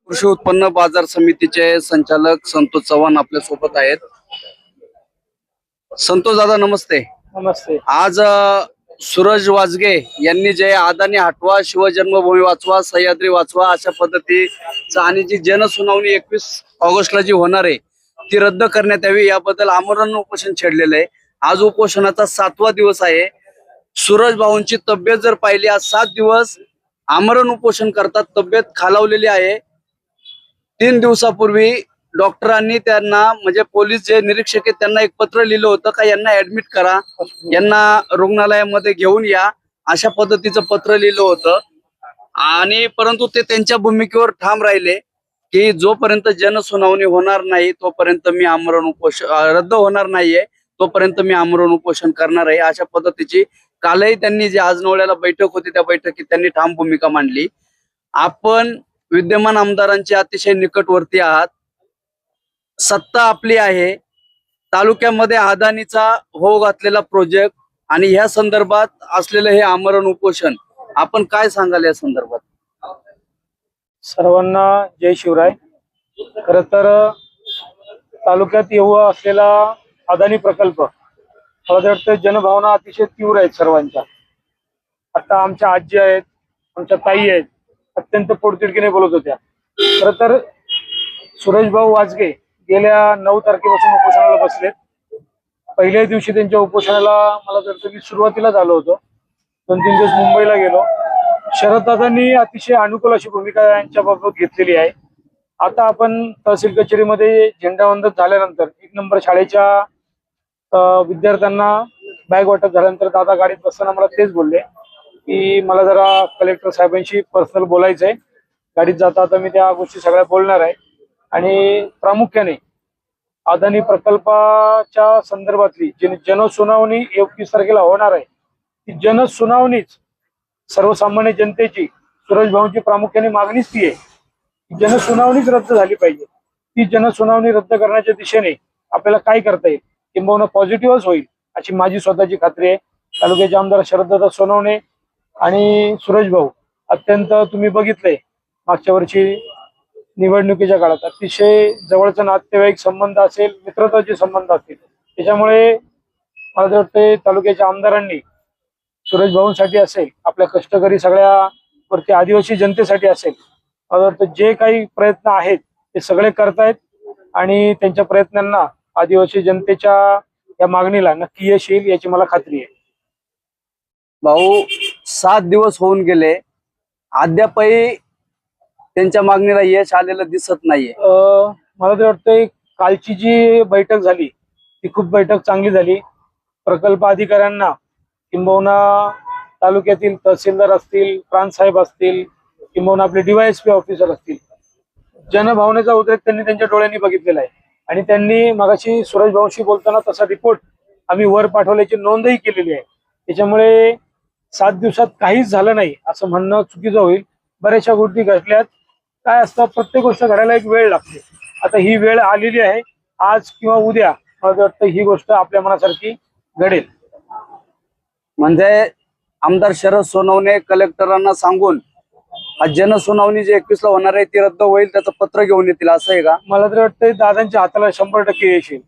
कृषी उत्पन्न बाजार समितीचे संचालक संतोष चव्हाण आपल्या सोबत आहेत. संतोष दादा नमस्ते. नमस्ते. आज सूरज वाजगे यांनी जे अदानी हटवा, शिवजन्मभूमी वाचवा, सह्याद्री वाचवा अशा पद्धतीचा आणि जी जनसुनावणी 21 ऑगस्टला जी होणार आहे ती रद्द करण्यात यावी याबद्दल आमरण उपोषण छेडलेलं आहे. आज उपोषणाचा 7वा दिवस आहे. सूरज भाऊंची तब्येत जर पाहिली, आज 7 दिवस आमरण उपोषण करतात. तब्येत खालावलेली आहे. 3 दिवसापूर्वी डॉक्टरांनी त्यांना म्हणजे पोलीस जे निरीक्षक आहेत त्यांना एक पत्र लिहिलं होतं का यांना ऍडमिट करा, यांना रुग्णालयामध्ये घेऊन या, अशा पद्धतीचं पत्र लिहिलं होतं. आणि परंतु ते त्यांच्या भूमिकेवर ठाम राहिले की जोपर्यंत जनसुनावणी होणार नाही तोपर्यंत मी आमरण उपोषण रद्द होणार नाहीये, तोपर्यंत मी आमरण उपोषण करणार आहे. अशा पद्धतीची कालही त्यांनी जे आज नवळ्याला बैठक होती त्या बैठकीत त्यांनी ठाम भूमिका मांडली. आपण विद्यमान आमदारांचे अतिशय निकटवर्ती आहात. सत्ता आपली आहे. तालुक्यामध्ये अदानीचा हो घातलेला प्रोजेक्ट आणि ह्या संदर्भात असलेलं हे आमरण उपोषण, आपण काय सांगाल या संदर्भात? सर्वांना जय शिवराय. खर तर तालुक्यात येऊ असलेला अदानी प्रकल्प मला तर वाटतं जनभावना अतिशय तीव्र आहेत सर्वांच्या. आता आमच्या आजी आहेत, आमच्या ताई आहेत, अत्यंत पोटतिडकीने बोलत होत्या. खर तर सुरेश भाऊ वाजगे गेल्या 9 तारखेपासून उपोषणाला बसलेत. पहिल्या दिवशी त्यांच्या उपोषणाला मला तर मी सुरुवातीला झालो होतो. 2-3 दिवस मुंबईला गेलो. शरददादांनी अतिशय अनुकूल अशी भूमिका यांच्या बाबत घेतलेली आहे. आता आपण तहसील कचेरीमध्ये झेंडावंदन झाल्यानंतर 1 नंबर शाळेच्या विद्यार्थ्यांना बॅग वाटप झाल्यानंतर दादा गाडीत बसताना मला तेच बोलले की मला जरा कलेक्टर साहेबांशी पर्सनल बोलायचं आहे. गाडीत जाता आता मी त्या गोष्टी सगळ्या बोलणार आहे. आणि प्रामुख्याने अदानी प्रकल्पाच्या संदर्भातली जनसुनावणी 21 तारखेला होणार आहे. ती जनसुनावणीच सर्वसामान्य जनतेची, सूरज भाऊंची प्रामुख्याने मागणीच ती आहे की जनसुनावणीच रद्द झाली पाहिजे. ती जनसुनावणी रद्द करण्याच्या दिशेने आपल्याला काय करता येईल, किंबहुना पॉझिटिव्हच होईल अशी माझी स्वतःची खात्री आहे. तालुक्याचे आमदार शरददादा सोनवणे आणि सूरज भाऊ अत्यंत तुम्ही बघितलंय मागच्या वर्षी निवडणुकीच्या काळात अतिशय जवळचा नातेवाईक संबंध असेल, मित्रत्वाचे संबंध असतील. त्याच्यामुळे मला वाटतं तालुक्याच्या आमदारांनी सूरज भाऊंसाठी असेल, आपल्या कष्टकरी सगळ्या वरती आदिवासी जनतेसाठी असेल, मला वाटतं जे काही प्रयत्न आहेत ते सगळे करतायत आणि त्यांच्या प्रयत्नांना आदिवासी जनतेच्या या मागणीला नक्की यश येईल याची मला खात्री आहे. भाऊ 7 दिवस होऊन गेले, अद्यापही त्यांच्या मागणीला यश आलेलं दिसत नाहीये. मला तर वाटतंय कालची जी बैठक झाली ती खूप बैठक चांगली झाली. प्रकल्प अधिकाऱ्यांना किंबहुना तालुक्यातील तहसीलदार असतील, प्रांतसाहेब असतील, किंबहुना आपले DYSP ऑफिसर असतील, जनभावनेचा उद्रेक त्यांनी त्यांच्या डोळ्यांनी बघितलेला आहे. आणि त्यांनी मगाशी सूरज भाऊंशी बोलताना तसा रिपोर्ट आम्ही वर पाठवल्याची नोंदही केलेली आहे. त्याच्यामुळे 7 दिवसात काहीच झालं नाही असं म्हणणं चुकीचं होईल. बऱ्याचशा गोष्टी घडल्यात. काय असतं, प्रत्येक गोष्ट घडायला एक वेळ लागते. आता ही वेळ आलेली आहे. आज किंवा उद्या मला वाटतं ही गोष्ट आपल्या मनासारखी घडेल. म्हणजे आमदार शरद सोनवणे कलेक्टरांना सांगून आज जनसुनावणी जी 21ला होणार आहे ती रद्द होईल त्याचं पत्र घेऊन येतील, असं आहे का? मला तर वाटतं दादांच्या हाताला 100% यश येईल.